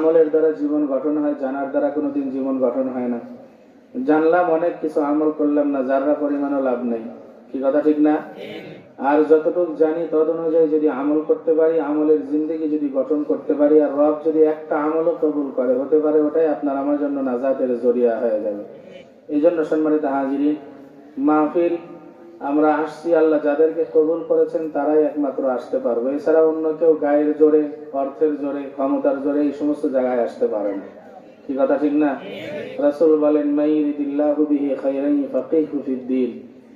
আমলের দ্বারা জীবন গঠন হয়, জানার দ্বারা কোনোদিন জীবন গঠন হয় না। জানলাম অনেক কিছু, আমল করলাম না, যাররা পরিমাণও লাভ নেই। কি কথা ঠিক না? আর যতটুকু জানি তদ অনুযায়ী যদি আমল করতে পারি, আমলের জিন্দেগি যদি গঠন করতে পারি, আর রব যদি একটা আমলও কবুল করে, হতে পারে ওটাই আপনার আমার জন্য নাজাতের জরিয়া হয়ে যাবে। এই জন্য সম্মানিত হাজিরিন, মাহফিল আমরা আসছি, আল্লাহ যাদেরকে কবুল করেছেন তারাই একমাত্র আসতে পারবে। এছাড়া অন্য কেউ গায়ের জোরে, অর্থের জোরে, ক্ষমতার জোরে এই সমস্ত জায়গায় আসতে পারে না। কি কথা ঠিক না? রাসূল বলেন, মাইরিদিল্লাহু বিহি খায়রান ফাকিহু ফিদ্দীন।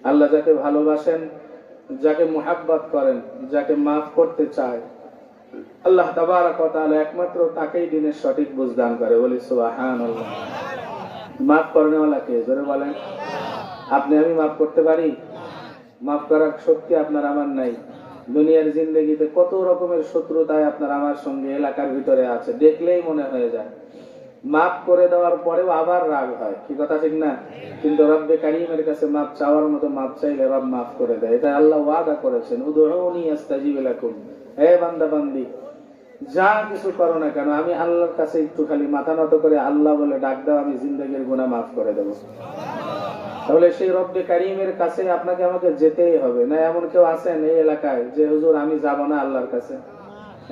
আল্লাহ যাকে ভালোবাসেন, যাকে মুহাব্বত করেন, যাকে মাফ করতে চায়, আল্লাহ তাবারক ওয়া তাআলা একমাত্র তাকেই দ্বীনের সঠিক বুঝ দান করে। বলি সুবহানাল্লাহ। মাফ করনেওয়ালা কে? জোরে বলেন। আপনি আমি মাফ করতে পারি? মাফ করার শক্তি আপনার আমার নাই। দুনিয়ার জিন্দগিতে কত রকমের শত্রুতায় আপনার আমার সঙ্গে এলাকার ভিতরে আছে, দেখলেই মনে হয়ে যায়। মাফ করে দেওয়ার পরেও আবার রাগ হয়। কি কথা ঠিক না? কিন্তু রব্বে কারীমের কাছে মাফ চাওয়ার মতো মাফ চাইলে রব মাফ করে দেয়। এটা আল্লাহ ওয়াদা করেছেন, উদউনি আস্তাজিব লাকুম। হে বান্দা বান্দি, যা কিছু করো না কেন, আমি আল্লাহর কাছে একটু খালি মাথা নত করে আল্লাহ বলে ডাক দাও, আমি জিন্দেগির গুনাহ মাফ করে দেব। তাহলে সেই রব্বে কারীমের কাছে আপনাকে আমাকে যেতেই হবে। না এমন কেউ আছেন এই এলাকায় যে হুজুর আমি যাব না আল্লাহর কাছে?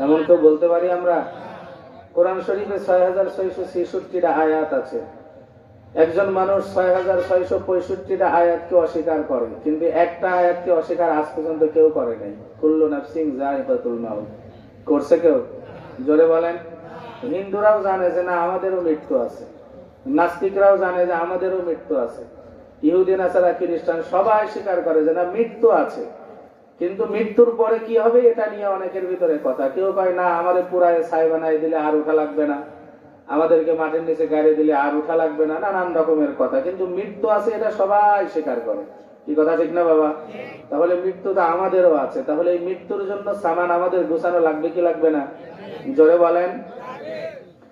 এমন কেউ বলতে পারি আমরা? কোরআন শরীফে ৬৬৬৬টা আয়াত আছে। একজন মানুষ ৬৬৬৫টা আয়াতকে অস্বীকার করে, কিন্তু একটা আয়াতকে অস্বীকার আজ পর্যন্ত কেউ করে নাই। কুল্লু নাফসিন যায়িকাতুল মাউত। করছে কেউ? জোরে বলেন। হিন্দুরাও জানে যে না আমাদেরও মৃত্যু আছে, নাস্তিকরাও জানে যে আমাদেরও মৃত্যু আছে, ইহুদি নাসারা খ্রিস্টান সবাই স্বীকার করে যে না মৃত্যু আছে, কিন্তু মৃত্যুর পরে কি হবে এটা নিয়ে অনেকের ভিতরে কথা। কেউ কয় না আমাদের পুরায় ছাই বানাই দিলে আর উঠা লাগবে না, আমাদেরকে মাটির নিচে গাড়ি দিলে আর উঠা লাগবে না, নানান রকমের কথা। কিন্তু মৃত্যু আছে এটা সবাই স্বীকার করে। কি কথা ঠিক না বাবা? তাহলে মৃত্যু তো আমাদেরও আছে। তাহলে এই মৃত্যুর জন্য সামান আমাদের গোছানো লাগবে কি লাগবে না? জোরে বলেন।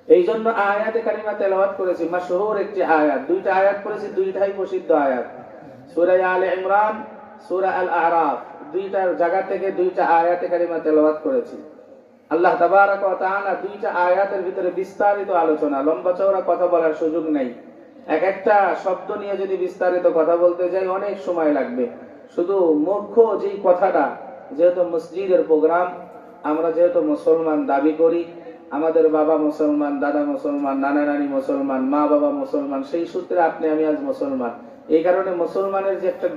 এই জন্য আয়াতে কারিমা তেলাওয়াত করেছি, মাশহুর একটি আয়াত। দুইটা আয়াত করেছি, দুইটাই প্রসিদ্ধ আয়াত। সূরা আলে ইমরান, সূরা আল আরাফ, দুইটার জায়গা থেকে দুইটা আয়াতে কারিমা তেলাওয়াত করেছি। আল্লাহ তাবারক ওয়া তাআলা দুইটা আয়াতের ভিতরে বিস্তারিত আলোচনা, লম্বা চওড়া কথা বলার সুযোগ নেই। এক একটা শব্দ নিয়ে যদি বিস্তারিত কথা বলতে যাই অনেক সময় লাগবে। শুধু মুখ্য যেই কথাটা, যেহেতু মসজিদের প্রোগ্রাম, আমরা যেহেতু মুসলমান দাবি করি, আমাদের বাবা মুসলমান, দাদা মুসলমান, নানা নানি মুসলমান, মা বাবা মুসলমান, সেই সূত্রে আপনি আমি আজ মুসলমান। এই কারণে মুসলমানের যে একটা